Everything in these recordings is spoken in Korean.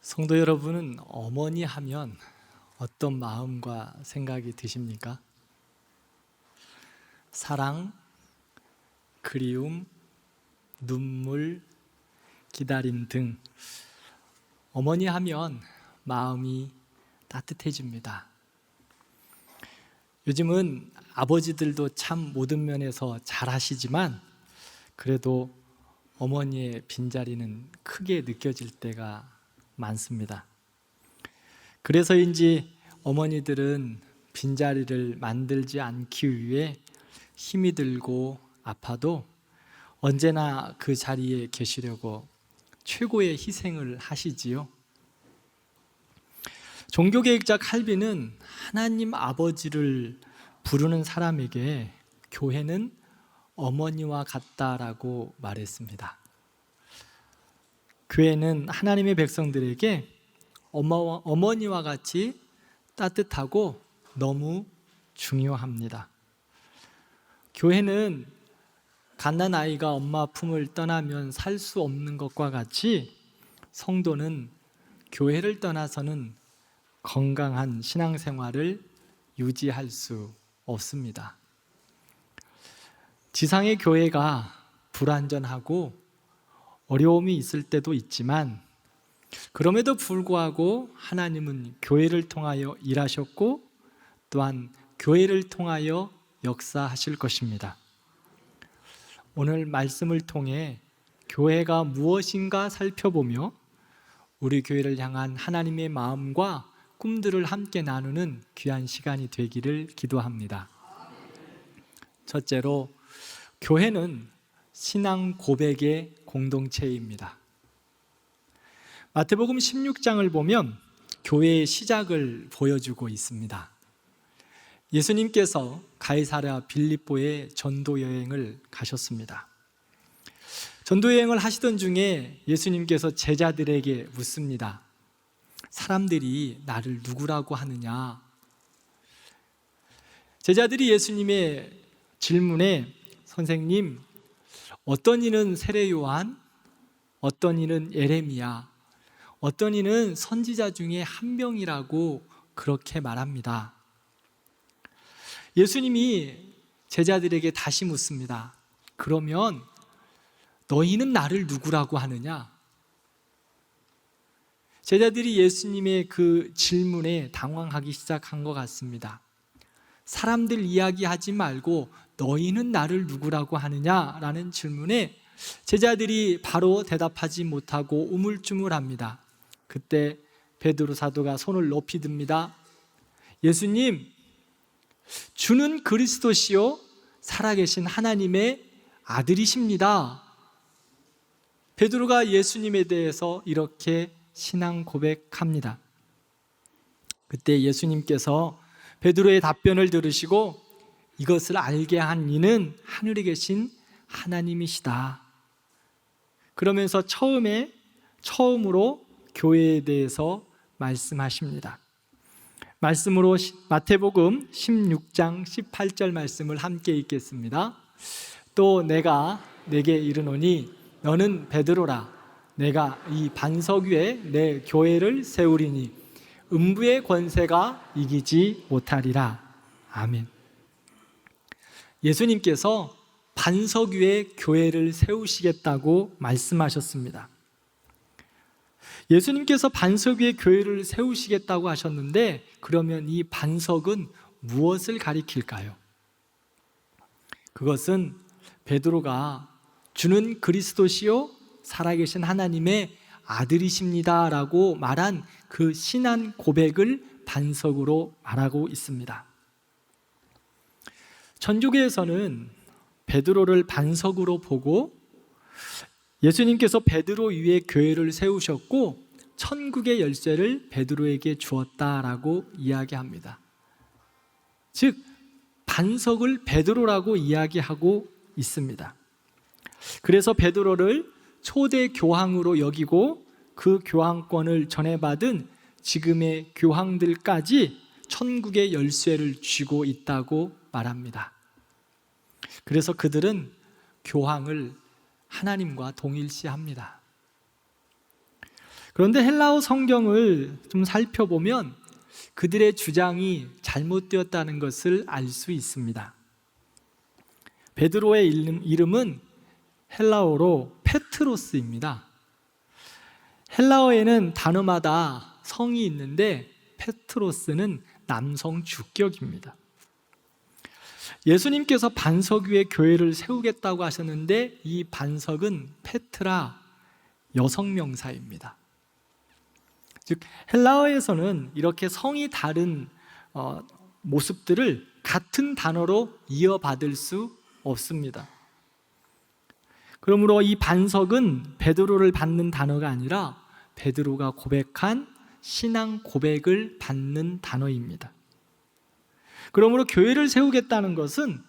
성도 여러분은 어머니 하면 어떤 마음과 생각이 드십니까? 사랑, 그리움, 눈물, 기다림 등 어머니 하면 마음이 따뜻해집니다. 요즘은 아버지들도 참 모든 면에서 잘하시지만 그래도 어머니의 빈자리는 크게 느껴질 때가 많습니다. 그래서인지 어머니들은 빈자리를 만들지 않기 위해 힘이 들고 아파도 언제나 그 자리에 계시려고 최고의 희생을 하시지요. 종교개혁자 칼빈은 하나님 아버지를 부르는 사람에게 교회는 어머니와 같다라고 말했습니다. 교회는 하나님의 백성들에게 어머니와 같이 따뜻하고 너무 중요합니다. 교회는 갓난아이가 엄마 품을 떠나면 살 수 없는 것과 같이 성도는 교회를 떠나서는 건강한 신앙생활을 유지할 수 없습니다. 지상의 교회가 불완전하고 어려움이 있을 때도 있지만 그럼에도 불구하고 하나님은 교회를 통하여 일하셨고 또한 교회를 통하여 역사하실 것입니다. 오늘 말씀을 통해 교회가 무엇인가 살펴보며 우리 교회를 향한 하나님의 마음과 꿈들을 함께 나누는 귀한 시간이 되기를 기도합니다. 첫째로, 교회는 신앙 고백의 공동체입니다. 마태복음 16장을 보면 교회의 시작을 보여주고 있습니다. 예수님께서 가이사랴 빌립보에 전도 여행을 가셨습니다. 전도 여행을 하시던 중에 예수님께서 제자들에게 묻습니다. 사람들이 나를 누구라고 하느냐? 제자들이 예수님의 질문에 선생님, 어떤 이는 세례 요한, 어떤 이는 예레미야, 어떤 이는 선지자 중에 한 명이라고 그렇게 말합니다. 예수님이 제자들에게 다시 묻습니다. 그러면 너희는 나를 누구라고 하느냐? 제자들이 예수님의 그 질문에 당황하기 시작한 것 같습니다. 사람들 이야기하지 말고 너희는 나를 누구라고 하느냐라는 질문에 제자들이 바로 대답하지 못하고 우물쭈물합니다. 그때 베드로 사도가 손을 높이 듭니다. 예수님, 주는 그리스도시요 살아계신 하나님의 아들이십니다. 베드로가 예수님에 대해서 이렇게 신앙 고백합니다. 그때 예수님께서 베드로의 답변을 들으시고 이것을 알게 한 이는 하늘에 계신 하나님이시다. 그러면서 처음으로 교회에 대해서 말씀하십니다. 말씀으로 마태복음 16장 18절 말씀을 함께 읽겠습니다. 또 내가 내게 이르노니 너는 베드로라. 내가 이 반석 위에 내 교회를 세우리니 음부의 권세가 이기지 못하리라. 아멘. 예수님께서 반석 위에 교회를 세우시겠다고 말씀하셨습니다. 예수님께서 반석 위에 교회를 세우시겠다고 하셨는데 그러면 이 반석은 무엇을 가리킬까요? 그것은 베드로가 주는 그리스도시요 살아계신 하나님의 아들이십니다라고 말한 그 신앙 고백을 반석으로 말하고 있습니다. 천주교에서는 베드로를 반석으로 보고 예수님께서 베드로 위에 교회를 세우셨고 천국의 열쇠를 베드로에게 주었다라고 이야기합니다. 즉 반석을 베드로라고 이야기하고 있습니다. 그래서 베드로를 초대 교황으로 여기고 그 교황권을 전해받은 지금의 교황들까지 천국의 열쇠를 쥐고 있다고 말합니다. 그래서 그들은 교황을 하나님과 동일시합니다. 그런데 헬라어 성경을 좀 살펴보면 그들의 주장이 잘못되었다는 것을 알 수 있습니다. 베드로의 이름은 헬라어로 페트로스입니다. 헬라어에는 단어마다 성이 있는데 페트로스는 남성 주격입니다. 예수님께서 반석 위에 교회를 세우겠다고 하셨는데 이 반석은 페트라, 여성 명사입니다. 즉 헬라어에서는 이렇게 성이 다른 모습들을 같은 단어로 이어받을 수 없습니다. 그러므로 이 반석은 베드로를 받는 단어가 아니라 베드로가 고백한 신앙 고백을 받는 단어입니다. 그러므로 교회를 세우겠다는 것은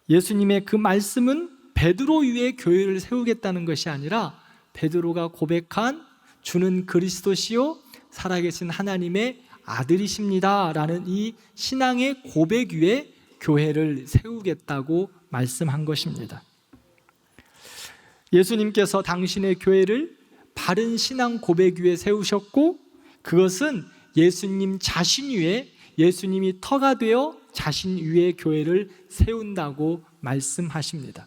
예수님의 그 말씀은 베드로 위에 교회를 세우겠다는 것이 아니라 베드로가 고백한 주는 그리스도시요 살아계신 하나님의 아들이십니다 라는 이 신앙의 고백 위에 교회를 세우겠다고 말씀한 것입니다. 예수님께서 당신의 교회를 바른 신앙 고백 위에 세우셨고 그것은 예수님 자신 위에 예수님이 터가 되어 자신 위에 교회를 세운다고 말씀하십니다.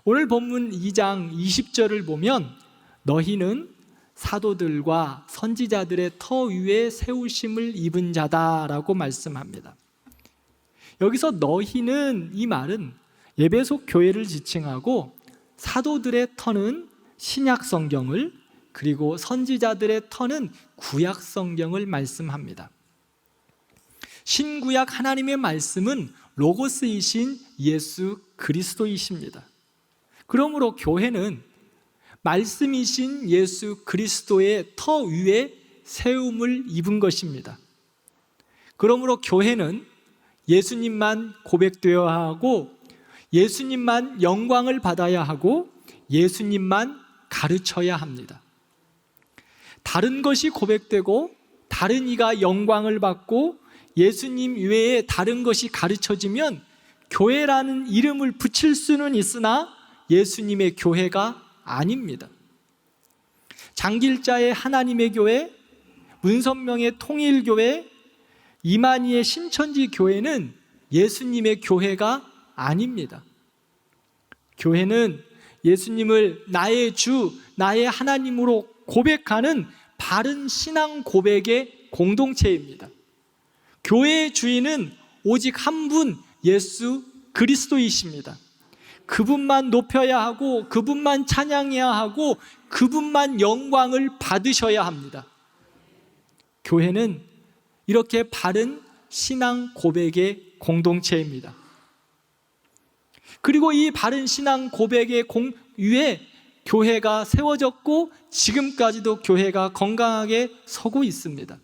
오늘 본문 2장 20절을 보면 너희는 사도들과 선지자들의 터 위에 세우심을 입은 자다라고 말씀합니다. 여기서 너희는 이 말은 에베소 교회를 지칭하고 사도들의 터는 신약 성경을 그리고 선지자들의 터는 구약 성경을 말씀합니다. 신구약 하나님의 말씀은 로고스이신 예수 그리스도이십니다. 그러므로 교회는 말씀이신 예수 그리스도의 터 위에 세움을 입은 것입니다. 그러므로 교회는 예수님만 고백되어야 하고 예수님만 영광을 받아야 하고 예수님만 가르쳐야 합니다. 다른 것이 고백되고 다른 이가 영광을 받고 예수님 외에 다른 것이 가르쳐지면 교회라는 이름을 붙일 수는 있으나 예수님의 교회가 아닙니다. 장길자의 하나님의 교회, 문선명의 통일교회, 이만희의 신천지 교회는 예수님의 교회가 아닙니다. 교회는 예수님을 나의 주, 나의 하나님으로 고백하는 바른 신앙 고백의 공동체입니다. 교회의 주인은 오직 한 분 예수 그리스도이십니다. 그분만 높여야 하고 그분만 찬양해야 하고 그분만 영광을 받으셔야 합니다. 교회는 이렇게 바른 신앙 고백의 공동체입니다. 그리고 이 바른 신앙 고백의 위에 교회가 세워졌고 지금까지도 교회가 건강하게 서고 있습니다.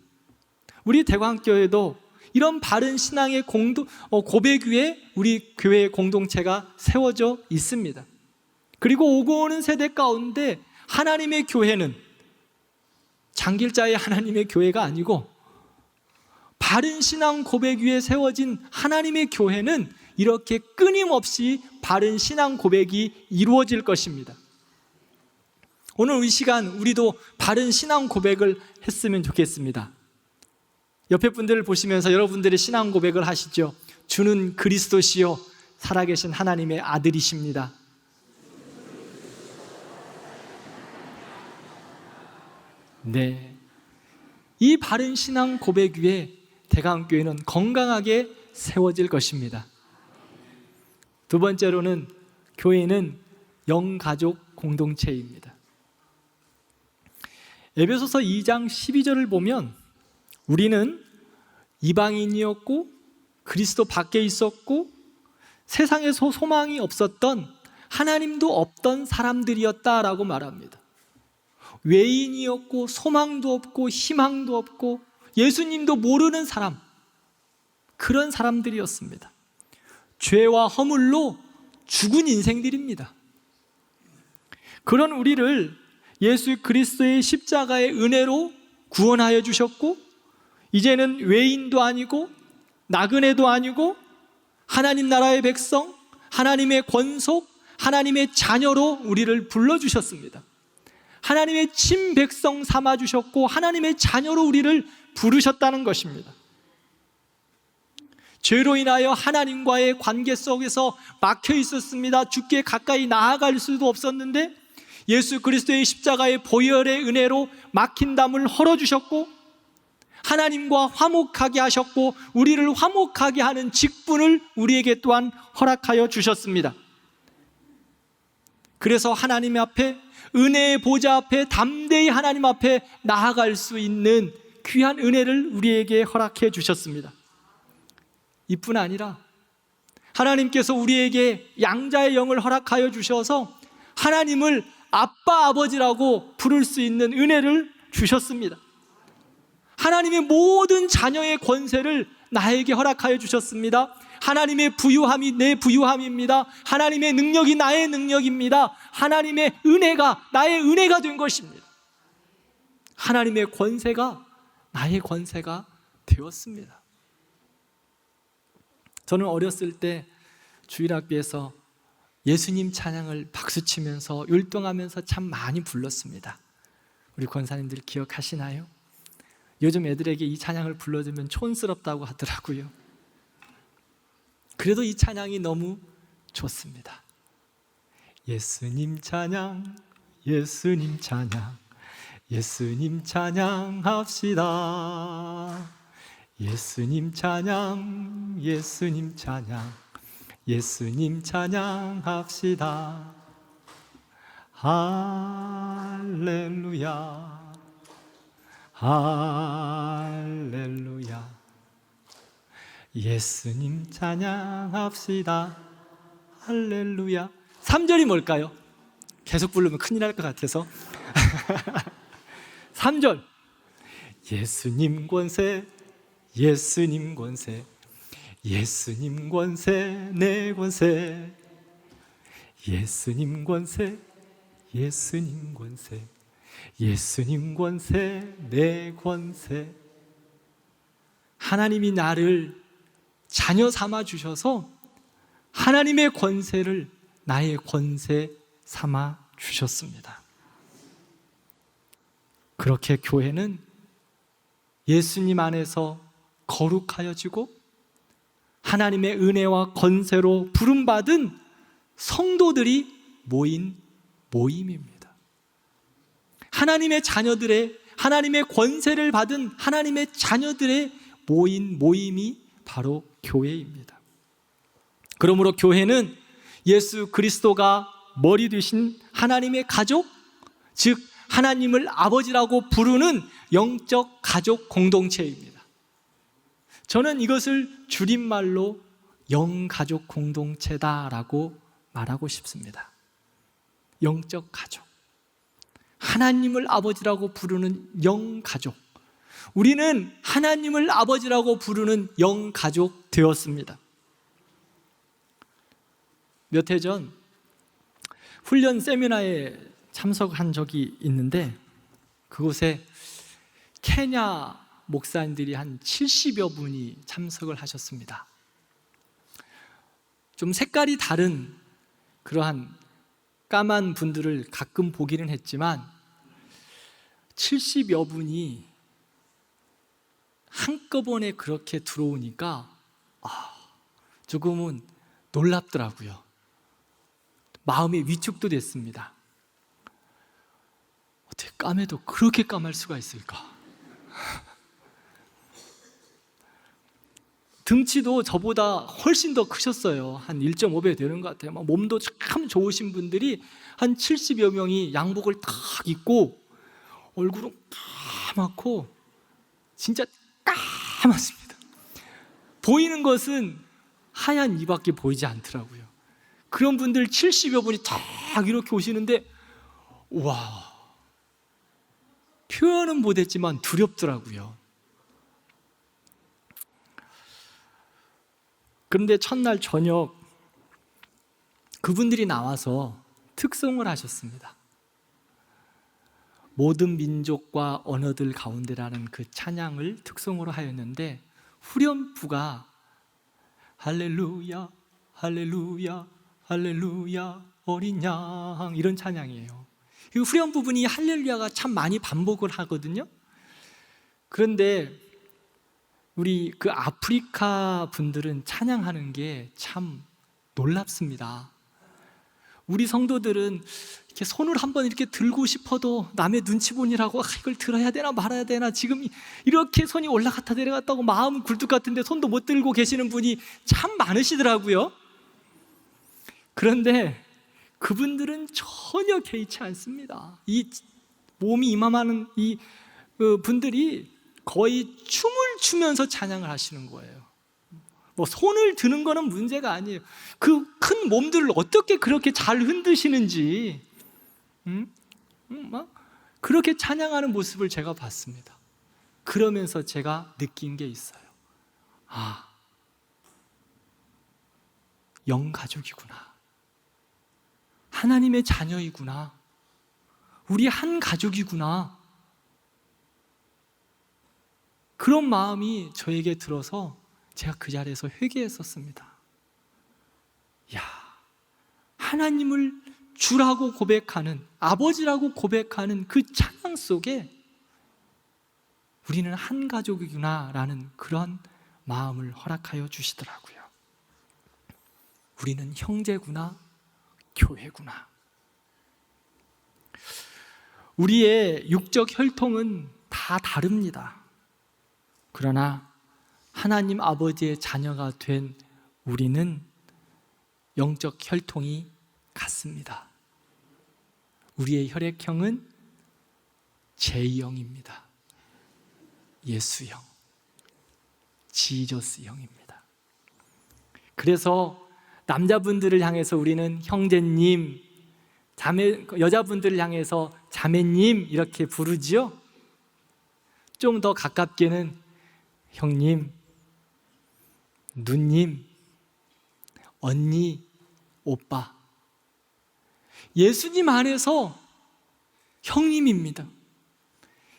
우리 대광교회도 이런 바른 신앙의 고백 위에 우리 교회의 공동체가 세워져 있습니다. 그리고 오고 오는 세대 가운데 하나님의 교회는 장길자의 하나님의 교회가 아니고 바른 신앙 고백 위에 세워진 하나님의 교회는 이렇게 끊임없이 바른 신앙 고백이 이루어질 것입니다. 오늘 이 시간 우리도 바른 신앙 고백을 했으면 좋겠습니다. 옆에 분들을 보시면서 여러분들의 신앙 고백을 하시죠. 주는 그리스도시요 살아계신 하나님의 아들이십니다. 네, 이 바른 신앙 고백 위에 대강교회는 건강하게 세워질 것입니다. 두 번째로는 교회는 영가족 공동체입니다. 에베소서 2장 12절을 보면 우리는 이방인이었고 그리스도 밖에 있었고 세상에서 소망이 없었던 하나님도 없던 사람들이었다라고 말합니다. 외인이었고 소망도 없고 희망도 없고 예수님도 모르는 사람, 그런 사람들이었습니다. 죄와 허물로 죽은 인생들입니다. 그런 우리를 예수 그리스도의 십자가의 은혜로 구원하여 주셨고 이제는 외인도 아니고 나그네도 아니고 하나님 나라의 백성, 하나님의 권속, 하나님의 자녀로 우리를 불러주셨습니다. 하나님의 친백성 삼아주셨고 하나님의 자녀로 우리를 부르셨다는 것입니다. 죄로 인하여 하나님과의 관계 속에서 막혀 있었습니다. 주께 가까이 나아갈 수도 없었는데 예수 그리스도의 십자가의 보혈의 은혜로 막힌 담을 헐어주셨고 하나님과 화목하게 하셨고 우리를 화목하게 하는 직분을 우리에게 또한 허락하여 주셨습니다. 그래서 하나님 앞에, 은혜의 보좌 앞에 담대히 하나님 앞에 나아갈 수 있는 귀한 은혜를 우리에게 허락해 주셨습니다. 이뿐 아니라 하나님께서 우리에게 양자의 영을 허락하여 주셔서 하나님을 아빠, 아버지라고 부를 수 있는 은혜를 주셨습니다. 하나님의 모든 자녀의 권세를 나에게 허락하여 주셨습니다. 하나님의 부유함이 내 부유함입니다. 하나님의 능력이 나의 능력입니다. 하나님의 은혜가 나의 은혜가 된 것입니다. 하나님의 권세가 나의 권세가 되었습니다. 저는 어렸을 때 주일학교에서 예수님 찬양을 박수치면서 율동하면서 참 많이 불렀습니다. 우리 권사님들 기억하시나요? 요즘 애들에게 이 찬양을 불러주면 촌스럽다고 하더라고요. 그래도 이 찬양이 너무 좋습니다. 예수님 찬양, 예수님 찬양, 예수님 찬양합시다. 예수님 찬양, 예수님 찬양, 예수님 찬양합시다. 할렐루야, 할렐루야. 예수님 찬양합시다. 할렐루야. 3절이 뭘까요? 계속 부르면 큰일 날 것 같아서 3절 예수님 권세, 예수님 권세, 예수님 권세, 내 권세, 예수님 권세, 예수님 권세, 예수님 권세, 내 권세. 하나님이 나를 자녀 삼아 주셔서 하나님의 권세를 나의 권세 삼아 주셨습니다. 그렇게 교회는 예수님 안에서 거룩하여지고 하나님의 은혜와 권세로 부름받은 성도들이 모인 모임입니다. 하나님의 자녀들의, 하나님의 권세를 받은 하나님의 자녀들의 모인 모임이 바로 교회입니다. 그러므로 교회는 예수 그리스도가 머리 되신 하나님의 가족, 즉 하나님을 아버지라고 부르는 영적 가족 공동체입니다. 저는 이것을 줄임말로 영가족 공동체다라고 말하고 싶습니다. 영적 가족, 하나님을 아버지라고 부르는 영가족. 우리는 하나님을 아버지라고 부르는 영가족 되었습니다. 몇 해 전 훈련 세미나에 참석한 적이 있는데 그곳에 케냐 목사님들이 한 70여 분이 참석을 하셨습니다. 좀 색깔이 다른 그러한 까만 분들을 가끔 보기는 했지만 70여 분이 한꺼번에 그렇게 들어오니까 조금은 놀랍더라고요. 마음이 위축도 됐습니다. 어떻게 까매도 그렇게 까말 수가 있을까? 등치도 저보다 훨씬 더 크셨어요. 한 1.5배 되는 것 같아요. 몸도 참 좋으신 분들이 한 70여 명이 양복을 딱 입고 얼굴은 까맣고 진짜 까맣습니다. 보이는 것은 하얀 이밖에 보이지 않더라고요. 그런 분들 70여 분이 딱 이렇게 오시는데 와, 표현은 못했지만 두렵더라고요. 그런데 첫날 저녁 그분들이 나와서 특송을 하셨습니다. 모든 민족과 언어들 가운데라는 그 찬양을 특송으로 하였는데 후렴부가 할렐루야 할렐루야 할렐루야 어린 양 이런 찬양이에요. 이 후렴 부분이 할렐루야가 참 많이 반복을 하거든요. 그런데 우리 그 아프리카 분들은 찬양하는 게 참 놀랍습니다. 우리 성도들은 이렇게 손을 한번 이렇게 들고 싶어도 남의 눈치 보느라고 이걸 들어야 되나 말아야 되나, 지금 이렇게 손이 올라갔다 내려갔다고 마음은 굴뚝 같은데 손도 못 들고 계시는 분이 참 많으시더라고요. 그런데 그분들은 전혀 개의치 않습니다. 이 몸이 이만한 이 분들이 거의 춤을 추면서 찬양을 하시는 거예요. 뭐 손을 드는 거는 문제가 아니에요. 그 큰 몸들을 어떻게 그렇게 잘 흔드시는지, 막 그렇게 찬양하는 모습을 제가 봤습니다. 그러면서 제가 느낀 게 있어요. 아, 영가족이구나. 하나님의 자녀이구나. 우리 한 가족이구나. 그런 마음이 저에게 들어서 제가 그 자리에서 회개했었습니다. 야, 하나님을 주라고 고백하는, 아버지라고 고백하는 그 찬양 속에 우리는 한 가족이구나 라는 그런 마음을 허락하여 주시더라고요. 우리는 형제구나, 교회구나. 우리의 육적 혈통은 다 다릅니다. 그러나 하나님 아버지의 자녀가 된 우리는 영적 혈통이 같습니다. 우리의 혈액형은 J형입니다. 예수형, 지저스형입니다. 그래서 남자분들을 향해서 우리는 형제님, 여자분들을 향해서 자매님 이렇게 부르지요. 좀 더 가깝게는 형님, 누님, 언니, 오빠. 예수님 안에서 형님입니다.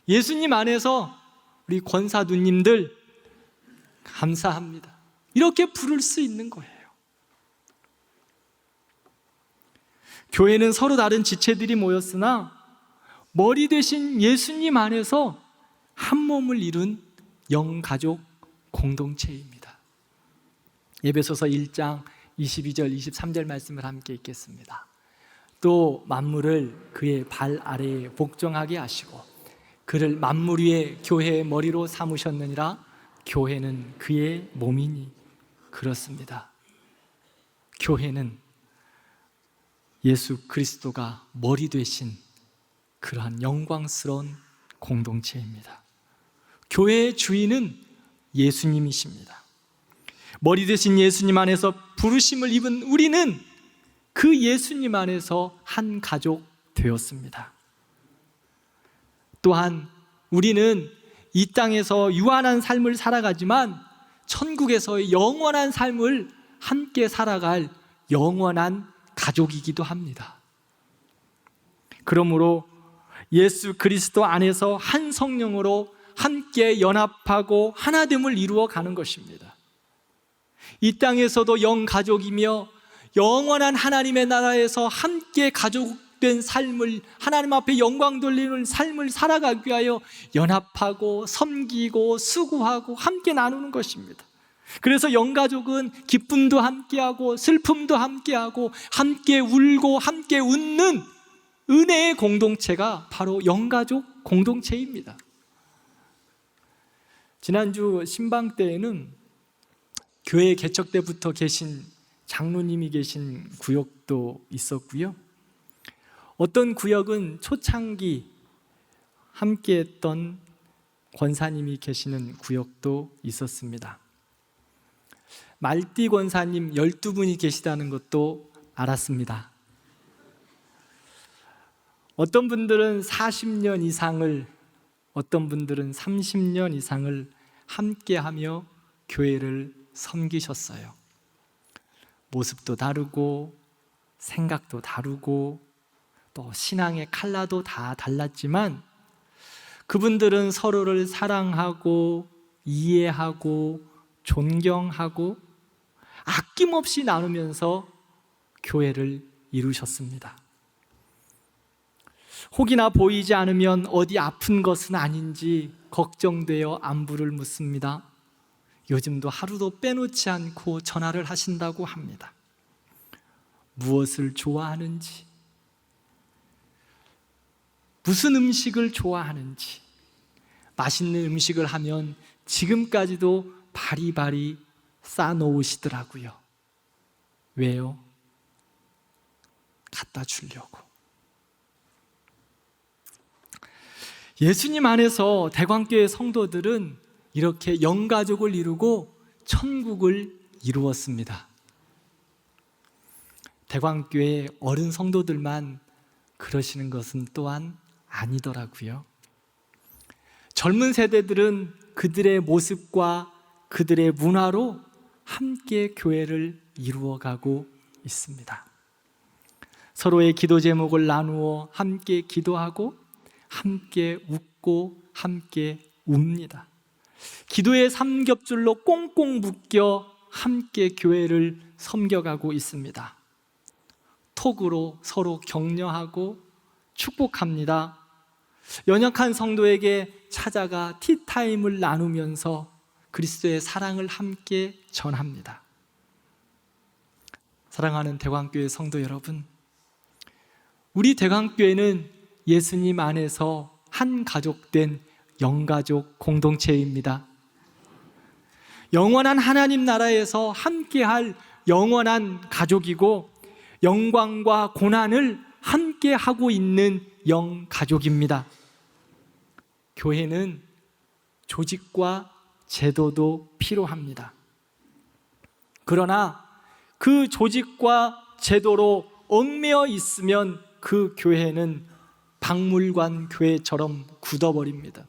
예수님 안에서 우리 권사 누님들 감사합니다. 이렇게 부를 수 있는 거예요. 교회는 서로 다른 지체들이 모였으나 머리 대신 예수님 안에서 한 몸을 이룬 영가족 공동체입니다. 에베소서 1장 22절 23절 말씀을 함께 읽겠습니다. 또 만물을 그의 발 아래에 복종하게 하시고 그를 만물 위에 교회의 머리로 삼으셨느니라. 교회는 그의 몸이니. 그렇습니다. 교회는 예수 그리스도가 머리 되신 그러한 영광스러운 공동체입니다. 교회의 주인은 예수님이십니다. 머리 되신 예수님 안에서 부르심을 입은 우리는 그 예수님 안에서 한 가족 되었습니다. 또한 우리는 이 땅에서 유한한 삶을 살아가지만 천국에서의 영원한 삶을 함께 살아갈 영원한 가족이기도 합니다. 그러므로 예수 그리스도 안에서 한 성령으로 함께 연합하고 하나됨을 이루어 가는 것입니다. 이 땅에서도 영가족이며 영원한 하나님의 나라에서 함께 가족된 삶을, 하나님 앞에 영광 돌리는 삶을 살아가기 위하여 연합하고 섬기고 수고하고 함께 나누는 것입니다. 그래서 영가족은 기쁨도 함께하고 슬픔도 함께하고 함께 울고 함께 웃는 은혜의 공동체가 바로 영가족 공동체입니다. 지난주 신방 때에는 교회 개척 때부터 계신 장로님이 계신 구역도 있었고요. 어떤 구역은 초창기 함께했던 권사님이 계시는 구역도 있었습니다. 말띠 권사님 12분이 계시다는 것도 알았습니다. 어떤 분들은 40년 이상을, 어떤 분들은 30년 이상을 함께하며 교회를 섬기셨어요. 모습도 다르고 생각도 다르고 또 신앙의 컬러도 다 달랐지만 그분들은 서로를 사랑하고 이해하고 존경하고 아낌없이 나누면서 교회를 이루셨습니다. 혹이나 보이지 않으면 어디 아픈 것은 아닌지 걱정되어 안부를 묻습니다. 요즘도 하루도 빼놓지 않고 전화를 하신다고 합니다. 무엇을 좋아하는지, 무슨 음식을 좋아하는지, 맛있는 음식을 하면 지금까지도 바리바리 싸놓으시더라고요. 왜요? 갖다 주려고. 예수님 안에서 대광교회 성도들은 이렇게 영가족을 이루고 천국을 이루었습니다. 대광교회 어른 성도들만 그러시는 것은 또한 아니더라고요. 젊은 세대들은 그들의 모습과 그들의 문화로 함께 교회를 이루어가고 있습니다. 서로의 기도 제목을 나누어 함께 기도하고 함께 웃고 함께 웁니다. 기도의 삼겹줄로 꽁꽁 묶여 함께 교회를 섬겨가고 있습니다. 톡으로 서로 격려하고 축복합니다. 연약한 성도에게 찾아가 티타임을 나누면서 그리스도의 사랑을 함께 전합니다. 사랑하는 대광교회 성도 여러분, 우리 대광교회는 예수님 안에서 한 가족된 영가족 공동체입니다. 영원한 하나님 나라에서 함께할 영원한 가족이고 영광과 고난을 함께하고 있는 영가족입니다. 교회는 조직과 제도도 필요합니다. 그러나 그 조직과 제도로 얽매여 있으면 그 교회는 박물관 교회처럼 굳어버립니다.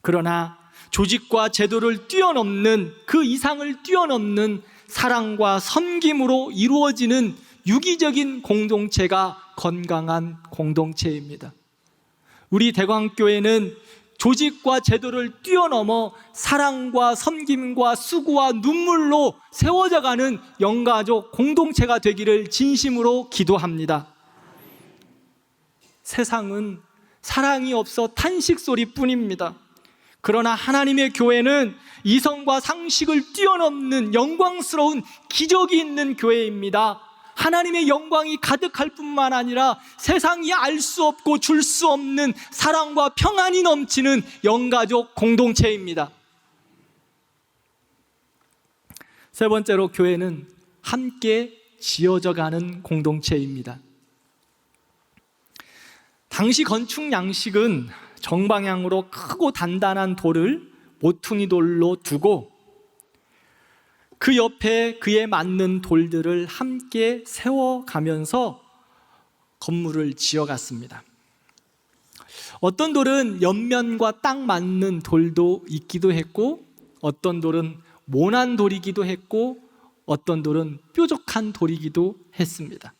그러나 조직과 제도를 뛰어넘는, 그 이상을 뛰어넘는 사랑과 섬김으로 이루어지는 유기적인 공동체가 건강한 공동체입니다. 우리 대광교회는 조직과 제도를 뛰어넘어 사랑과 섬김과 수고와 눈물로 세워져가는 영가족 공동체가 되기를 진심으로 기도합니다. 세상은 사랑이 없어 탄식 소리뿐입니다. 그러나 하나님의 교회는 이성과 상식을 뛰어넘는 영광스러운 기적이 있는 교회입니다. 하나님의 영광이 가득할 뿐만 아니라 세상이 알 수 없고 줄 수 없는 사랑과 평안이 넘치는 영가족 공동체입니다. 세 번째로, 교회는 함께 지어져가는 공동체입니다. 당시 건축 양식은 정방향으로 크고 단단한 돌을 모퉁이 돌로 두고 그 옆에 그에 맞는 돌들을 함께 세워가면서 건물을 지어갔습니다. 어떤 돌은 옆면과 딱 맞는 돌도 있기도 했고, 어떤 돌은 모난 돌이기도 했고, 어떤 돌은 뾰족한 돌이기도 했습니다.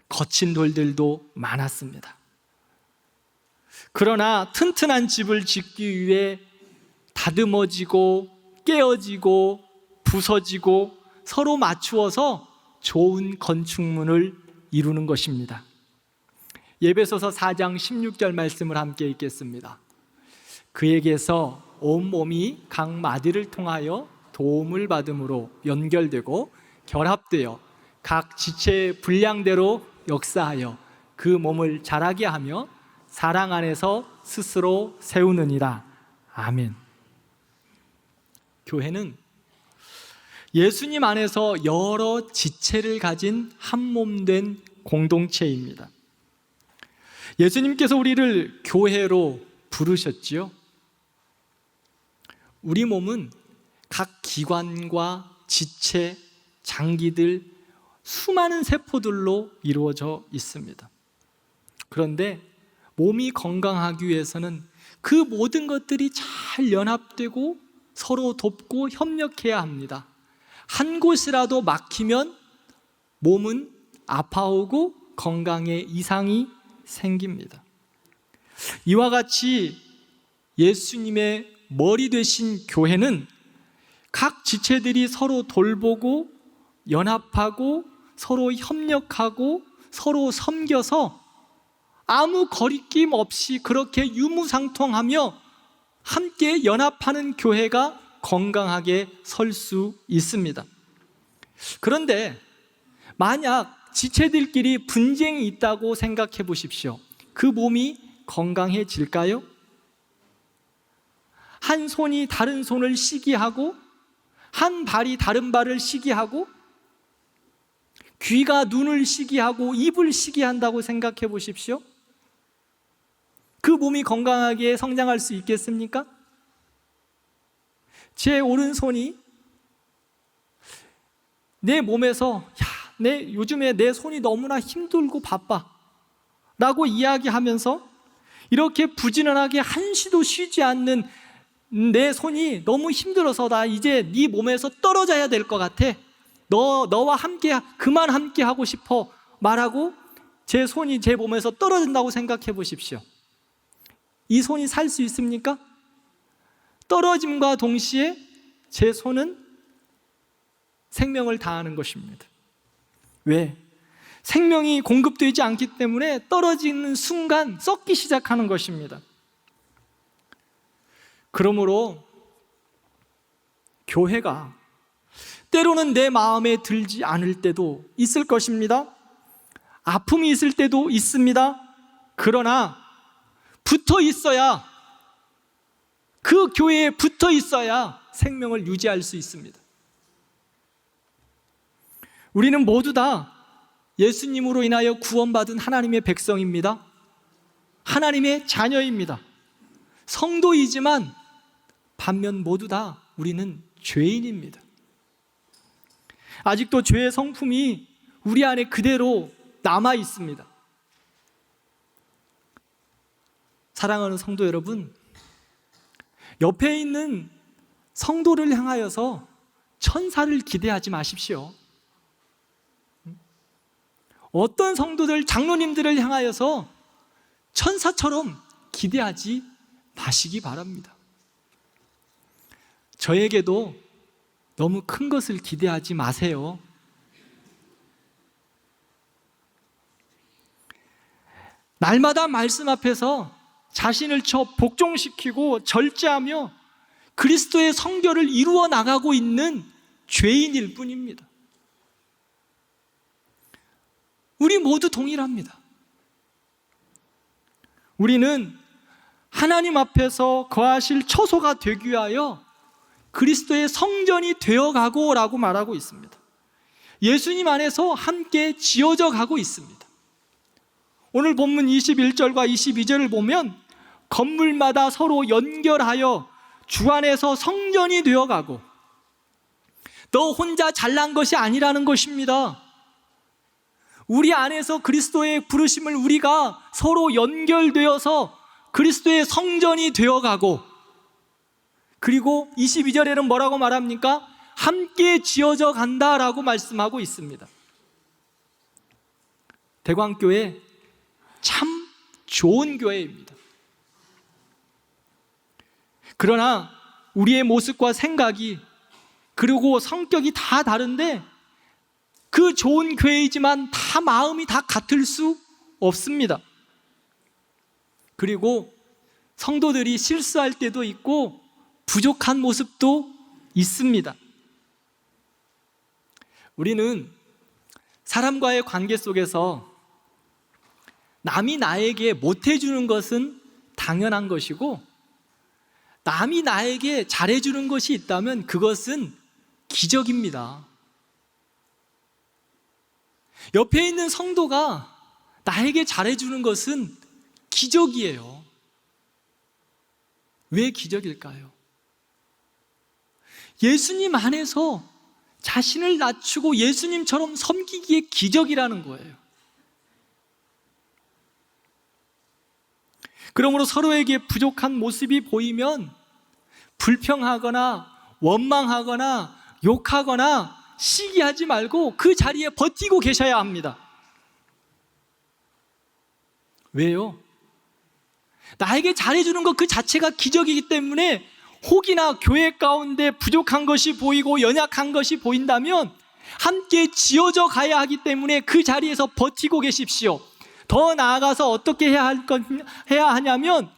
거친 돌들도 많았습니다. 그러나 튼튼한 집을 짓기 위해 다듬어지고 깨어지고 부서지고 서로 맞추어서 좋은 건축물을 이루는 것입니다. 에베소서 4장 16절 말씀을 함께 읽겠습니다. 그에게서 온몸이 각 마디를 통하여 도움을 받음으로 연결되고 결합되어 각 지체의 분량대로 역사하여 그 몸을 자라게 하며 사랑 안에서 스스로 세우느니라. 아멘. 교회는 예수님 안에서 여러 지체를 가진 한 몸 된 공동체입니다. 예수님께서 우리를 교회로 부르셨지요. 우리 몸은 각 기관과 지체, 장기들, 수많은 세포들로 이루어져 있습니다. 그런데 몸이 건강하기 위해서는 그 모든 것들이 잘 연합되고 서로 돕고 협력해야 합니다. 한 곳이라도 막히면 몸은 아파오고 건강에 이상이 생깁니다. 이와 같이 예수님의 머리 되신 교회는 각 지체들이 서로 돌보고 연합하고 서로 협력하고 서로 섬겨서 아무 거리낌 없이 그렇게 유무상통하며 함께 연합하는 교회가 건강하게 설 수 있습니다. 그런데 만약 지체들끼리 분쟁이 있다고 생각해 보십시오. 그 몸이 건강해질까요? 한 손이 다른 손을 시기하고 한 발이 다른 발을 시기하고 귀가 눈을 시기하고 입을 시기한다고 생각해 보십시오. 그 몸이 건강하게 성장할 수 있겠습니까? 제 오른손이 내 몸에서 요즘에 내 손이 너무나 힘들고 바빠 라고 이야기하면서 이렇게 부지런하게 한시도 쉬지 않는 내 손이 너무 힘들어서 나 이제 네 몸에서 떨어져야 될 것 같아, 너와 함께 그만 함께 하고 싶어 말하고 제 손이 제 몸에서 떨어진다고 생각해 보십시오. 이 손이 살 수 있습니까? 떨어짐과 동시에 제 손은 생명을 다하는 것입니다. 왜? 생명이 공급되지 않기 때문에 떨어지는 순간 썩기 시작하는 것입니다. 그러므로 교회가 때로는 내 마음에 들지 않을 때도 있을 것입니다. 아픔이 있을 때도 있습니다. 그러나 붙어 있어야, 그 교회에 붙어 있어야 생명을 유지할 수 있습니다. 우리는 모두 다 예수님으로 인하여 구원받은 하나님의 백성입니다. 하나님의 자녀입니다. 성도이지만 반면 모두 다 우리는 죄인입니다. 아직도 죄의 성품이 우리 안에 그대로 남아 있습니다. 사랑하는 성도 여러분, 옆에 있는 성도를 향하여서 천사를 기대하지 마십시오. 어떤 성도들, 장로님들을 향하여서 천사처럼 기대하지 마시기 바랍니다. 저에게도 너무 큰 것을 기대하지 마세요. 날마다 말씀 앞에서 자신을 복종시키고 절제하며 그리스도의 성결을 이루어 나가고 있는 죄인일 뿐입니다. 우리 모두 동일합니다. 우리는 하나님 앞에서 거하실 처소가 되기 위하여 그리스도의 성전이 되어가고 라고 말하고 있습니다. 예수님 안에서 함께 지어져 가고 있습니다. 오늘 본문 21절과 22절을 보면 건물마다 서로 연결하여 주 안에서 성전이 되어가고, 너 혼자 잘난 것이 아니라는 것입니다. 우리 안에서 그리스도의 부르심을 우리가 서로 연결되어서 그리스도의 성전이 되어가고, 그리고 22절에는 뭐라고 말합니까? 함께 지어져 간다라고 말씀하고 있습니다. 대광교회 참 좋은 교회입니다. 그러나 우리의 모습과 생각이 그리고 성격이 다 다른데, 그 좋은 교회이지만 다 마음이 다 같을 수 없습니다. 그리고 성도들이 실수할 때도 있고 부족한 모습도 있습니다. 우리는 사람과의 관계 속에서 남이 나에게 못해주는 것은 당연한 것이고, 남이 나에게 잘해주는 것이 있다면 그것은 기적입니다. 옆에 있는 성도가 나에게 잘해주는 것은 기적이에요. 왜 기적일까요? 예수님 안에서 자신을 낮추고 예수님처럼 섬기기에 기적이라는 거예요. 그러므로 서로에게 부족한 모습이 보이면 불평하거나 원망하거나 욕하거나 시기하지 말고 그 자리에 버티고 계셔야 합니다. 왜요? 나에게 잘해주는 것 그 자체가 기적이기 때문에 혹이나 교회 가운데 부족한 것이 보이고 연약한 것이 보인다면 함께 지어져 가야 하기 때문에 그 자리에서 버티고 계십시오. 더 나아가서 어떻게 해야 하냐면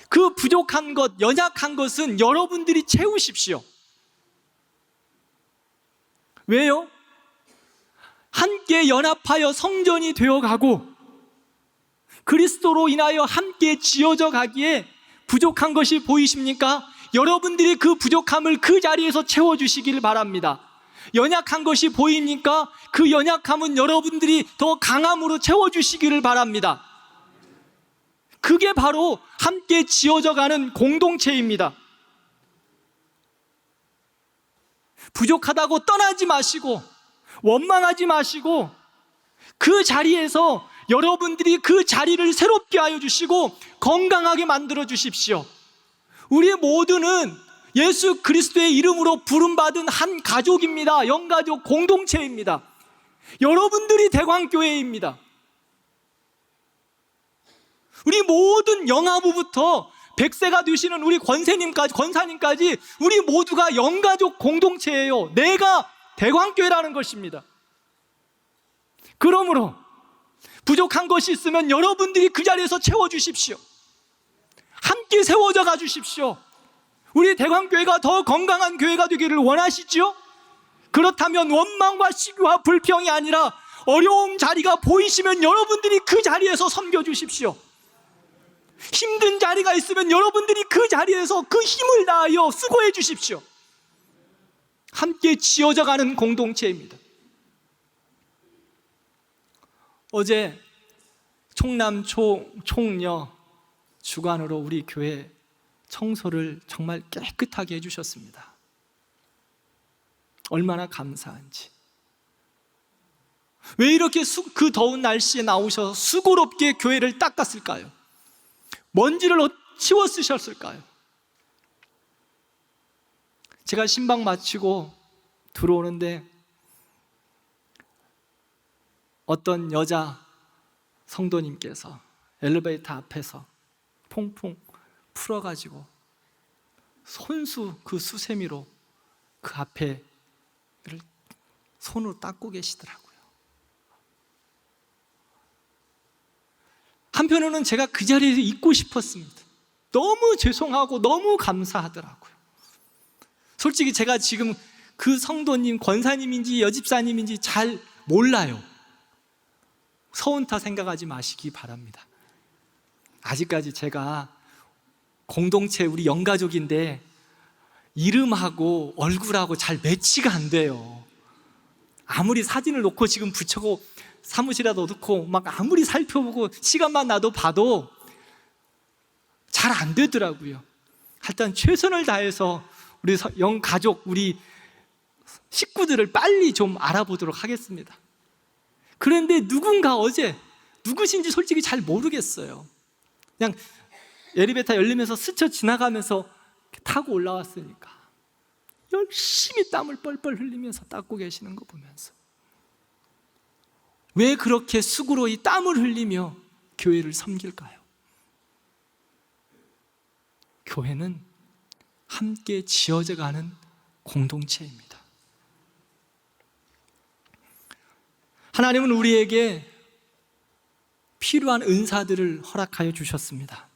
그 부족한 것, 연약한 것은 여러분들이 채우십시오. 왜요? 함께 연합하여 성전이 되어가고 그리스도로 인하여 함께 지어져 가기에 부족한 것이 보이십니까? 여러분들이 그 부족함을 그 자리에서 채워주시길 바랍니다. 연약한 것이 보입니까? 그 연약함은 여러분들이 더 강함으로 채워주시기를 바랍니다. 그게 바로 함께 지어져 가는 공동체입니다. 부족하다고 떠나지 마시고 원망하지 마시고 그 자리에서 여러분들이 그 자리를 새롭게 하여 주시고 건강하게 만들어 주십시오. 우리 모두는 예수 그리스도의 이름으로 부름받은 한 가족입니다. 영가족 공동체입니다. 여러분들이 대광교회입니다. 우리 모든 영아부부터 100세가 되시는 우리 권사님까지 우리 모두가 영가족 공동체예요. 내가 대광교회라는 것입니다. 그러므로 부족한 것이 있으면 여러분들이 그 자리에서 채워주십시오. 함께 세워져 가주십시오. 우리 대광교회가 더 건강한 교회가 되기를 원하시죠? 그렇다면 원망과 시기와 불평이 아니라 어려운 자리가 보이시면 여러분들이 그 자리에서 섬겨주십시오. 힘든 자리가 있으면 여러분들이 그 자리에서 그 힘을 다하여 수고해 주십시오. 함께 지어져 가는 공동체입니다. 어제 총남 총녀 주관으로 우리 교회 청소를 정말 깨끗하게 해주셨습니다. 얼마나 감사한지. 왜 이렇게 그 더운 날씨에 나오셔서 수고롭게 교회를 닦았을까요? 먼지를 치워 쓰셨을까요? 제가 신방 마치고 들어오는데 어떤 여자 성도님께서 엘리베이터 앞에서 퐁퐁 풀어가지고 손수 그 수세미로 그 앞에를 손으로 닦고 계시더라고요. 한편으로는 제가 그 자리에서 있고 싶었습니다. 너무 죄송하고 너무 감사하더라고요. 솔직히 제가 지금 그 성도님, 권사님인지 여집사님인지 잘 몰라요. 서운타 생각하지 마시기 바랍니다. 아직까지 제가 공동체 우리 영가족인데 이름하고 얼굴하고 잘 매치가 안 돼요. 아무리 사진을 놓고 지금 붙여고 사무실에도 놓고 막 아무리 살펴보고 시간만 나도 봐도 잘 안 되더라고요. 하여튼 최선을 다해서 우리 영가족, 우리 식구들을 빨리 좀 알아보도록 하겠습니다. 그런데 누군가 어제 누구신지 솔직히 잘 모르겠어요. 그냥 엘리베이터 열리면서 스쳐 지나가면서 타고 올라왔으니까 열심히 땀을 뻘뻘 흘리면서 닦고 계시는 거 보면서 왜 그렇게 수고로 이 땀을 흘리며 교회를 섬길까요? 교회는 함께 지어져 가는 공동체입니다. 하나님은 우리에게 필요한 은사들을 허락하여 주셨습니다.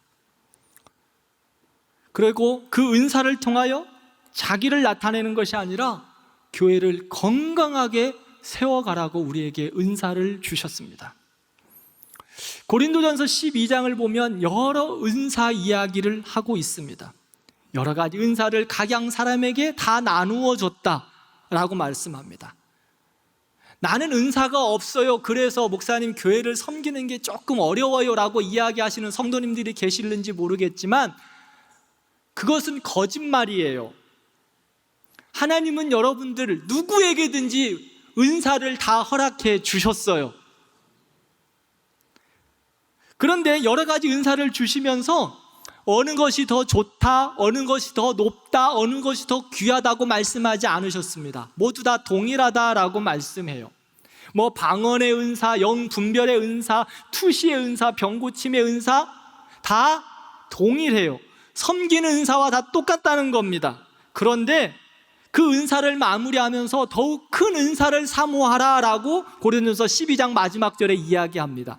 그리고 그 은사를 통하여 자기를 나타내는 것이 아니라 교회를 건강하게 세워가라고 우리에게 은사를 주셨습니다. 고린도전서 12장을 보면 여러 은사 이야기를 하고 있습니다. 여러 가지 은사를 각양 사람에게 다 나누어 줬다라고 말씀합니다. 나는 은사가 없어요. 그래서 목사님 교회를 섬기는 게 조금 어려워요 라고 이야기하시는 성도님들이 계실는지 모르겠지만 그것은 거짓말이에요. 하나님은 여러분들 누구에게든지 은사를 다 허락해 주셨어요. 그런데 여러 가지 은사를 주시면서 어느 것이 더 좋다, 어느 것이 더 높다, 어느 것이 더 귀하다고 말씀하지 않으셨습니다. 모두 다 동일하다라고 말씀해요. 뭐 방언의 은사, 영분별의 은사, 투시의 은사, 병고침의 은사 다 동일해요. 섬기는 은사와 다 똑같다는 겁니다. 그런데 그 은사를 마무리하면서 더욱 큰 은사를 사모하라라고 고린도서 12장 마지막 절에 이야기합니다.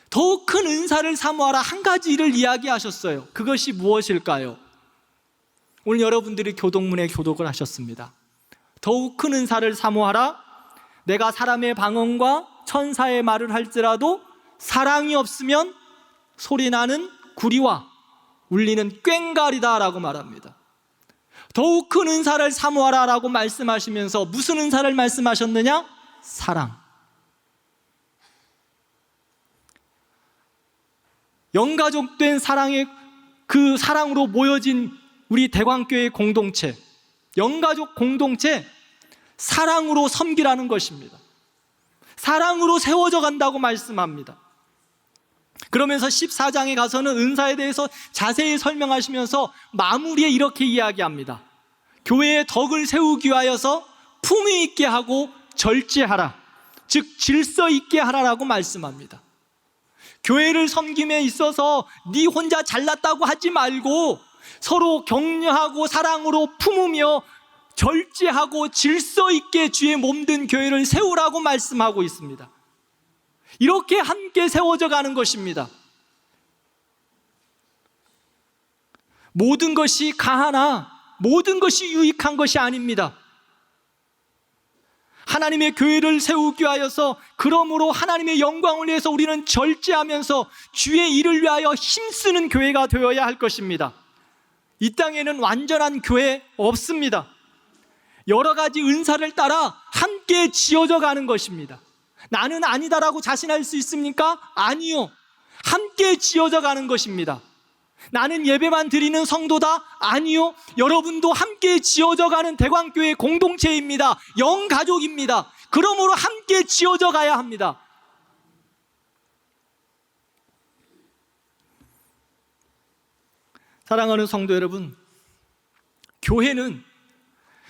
더욱 큰 은사를 사모하라, 한 가지 일을 이야기하셨어요. 그것이 무엇일까요? 오늘 여러분들이 교독문에 교독을 하셨습니다. 더욱 큰 은사를 사모하라. 내가 사람의 방언과 천사의 말을 할지라도 사랑이 없으면 소리나는 구리와 울리는 꽹과리다 라고 말합니다. 더욱 큰 은사를 사모하라 라고 말씀하시면서 무슨 은사를 말씀하셨느냐? 사랑. 영가족된 사랑의 그 사랑으로 모여진 우리 대광교회 공동체, 영가족 공동체, 사랑으로 섬기라는 것입니다. 사랑으로 세워져 간다고 말씀합니다. 그러면서 14장에 가서는 은사에 대해서 자세히 설명하시면서 마무리에 이렇게 이야기합니다. 교회의 덕을 세우기 위하여서 품위 있게 하고 절제하라, 즉 질서 있게 하라라고 말씀합니다. 교회를 섬김에 있어서 네 혼자 잘났다고 하지 말고 서로 격려하고 사랑으로 품으며 절제하고 질서 있게 주의 몸된 교회를 세우라고 말씀하고 있습니다. 이렇게 함께 세워져 가는 것입니다. 모든 것이 가하나 모든 것이 유익한 것이 아닙니다. 하나님의 교회를 세우기 위하여서, 그러므로 하나님의 영광을 위해서 우리는 절제하면서 주의 일을 위하여 힘쓰는 교회가 되어야 할 것입니다. 이 땅에는 완전한 교회 없습니다. 여러 가지 은사를 따라 함께 지어져 가는 것입니다. 나는 아니다라고 자신할 수 있습니까? 아니요. 함께 지어져 가는 것입니다. 나는 예배만 드리는 성도다? 아니요. 여러분도 함께 지어져 가는 대광교회 공동체입니다. 영가족입니다. 그러므로 함께 지어져 가야 합니다. 사랑하는 성도 여러분, 교회는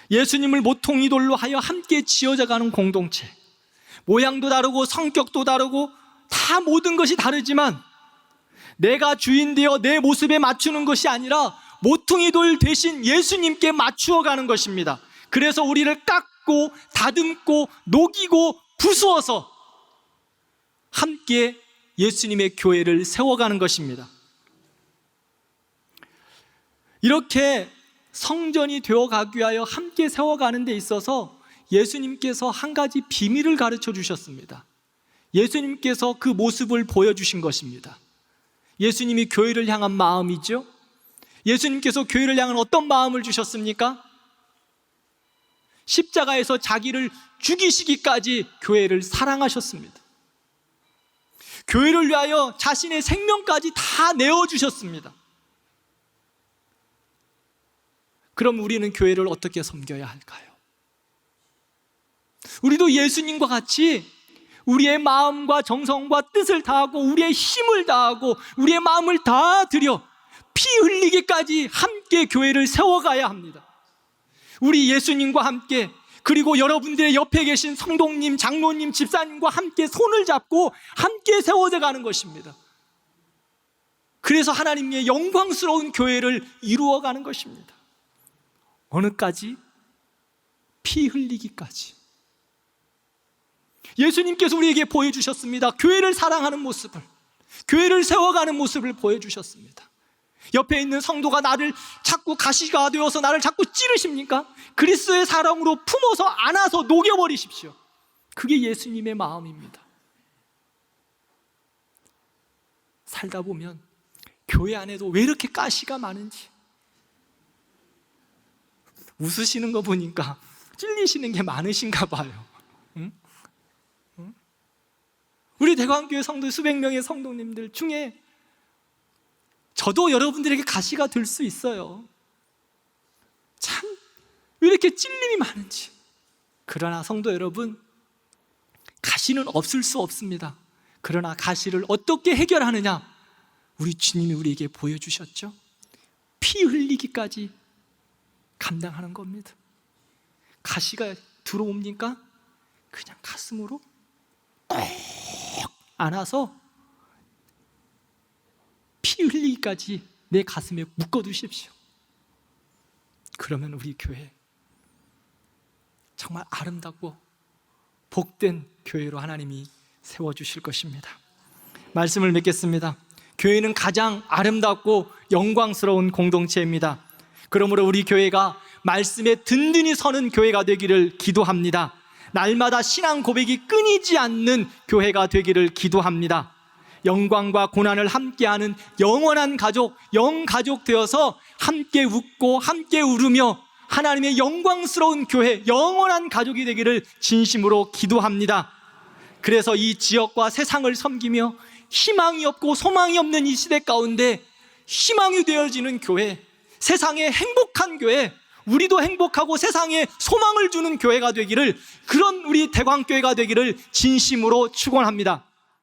예수님을 모퉁이돌로 하여 함께 지어져 가는 공동체, 모양도 다르고 성격도 다르고 다 모든 것이 다르지만 내가 주인 되어 내 모습에 맞추는 것이 아니라 모퉁이돌 대신 예수님께 맞추어 가는 것입니다. 그래서 우리를 깎고 다듬고 녹이고 부수어서 함께 예수님의 교회를 세워가는 것입니다. 이렇게 성전이 되어가기 위하여 함께 세워가는 데 있어서 예수님께서 한 가지 비밀을 가르쳐 주셨습니다. 예수님께서 그 모습을 보여주신 것입니다. 예수님이 교회를 향한 마음이죠. 예수님께서 교회를 향한 어떤 마음을 주셨습니까? 십자가에서 자기를 죽이시기까지 교회를 사랑하셨습니다. 교회를 위하여 자신의 생명까지 다 내어주셨습니다. 그럼 우리는 교회를 어떻게 섬겨야 할까요? 우리도 예수님과 같이 우리의 마음과 정성과 뜻을 다하고 우리의 힘을 다하고 우리의 마음을 다 들여 피 흘리기까지 함께 교회를 세워가야 합니다. 우리 예수님과 함께, 그리고 여러분들의 옆에 계신 성도님, 장로님, 집사님과 함께 손을 잡고 함께 세워져 가는 것입니다. 그래서 하나님의 영광스러운 교회를 이루어가는 것입니다. 어느까지? 피 흘리기까지. 예수님께서 우리에게 보여주셨습니다. 교회를 사랑하는 모습을, 교회를 세워가는 모습을 보여주셨습니다. 옆에 있는 성도가 나를 자꾸 가시가 되어서 나를 자꾸 찌르십니까? 그리스도의 사랑으로 품어서 안아서 녹여버리십시오. 그게 예수님의 마음입니다. 살다 보면 교회 안에도 왜 이렇게 가시가 많은지, 웃으시는 거 보니까 찔리시는 게 많으신가 봐요. 응? 응? 우리 대광교회 성도 수백 명의 성도님들 중에 저도 여러분들에게 가시가 될 수 있어요. 참, 왜 이렇게 찔림이 많은지. 그러나 성도 여러분, 가시는 없을 수 없습니다. 그러나 가시를 어떻게 해결하느냐, 우리 주님이 우리에게 보여주셨죠. 피 흘리기까지 감당하는 겁니다. 가시가 들어옵니까? 그냥 가슴으로 꼭 안아서 피 흘리기까지 내 가슴에 묶어두십시오. 그러면 우리 교회 정말 아름답고 복된 교회로 하나님이 세워주실 것입니다. 말씀을 맺겠습니다. 교회는 가장 아름답고 영광스러운 공동체입니다. 그러므로 우리 교회가 말씀에 든든히 서는 교회가 되기를 기도합니다. 날마다 신앙 고백이 끊이지 않는 교회가 되기를 기도합니다. 영광과 고난을 함께하는 영원한 가족, 영가족 되어서 함께 웃고 함께 울으며 하나님의 영광스러운 교회, 영원한 가족이 되기를 진심으로 기도합니다. 그래서 이 지역과 세상을 섬기며 희망이 없고 소망이 없는 이 시대 가운데 희망이 되어지는 교회, 세상의 행복한 교회, 우리도 행복하고 세상에 소망을 주는 교회가 되기를, 그런 우리 대광교회가 되기를 진심으로 축원합니다.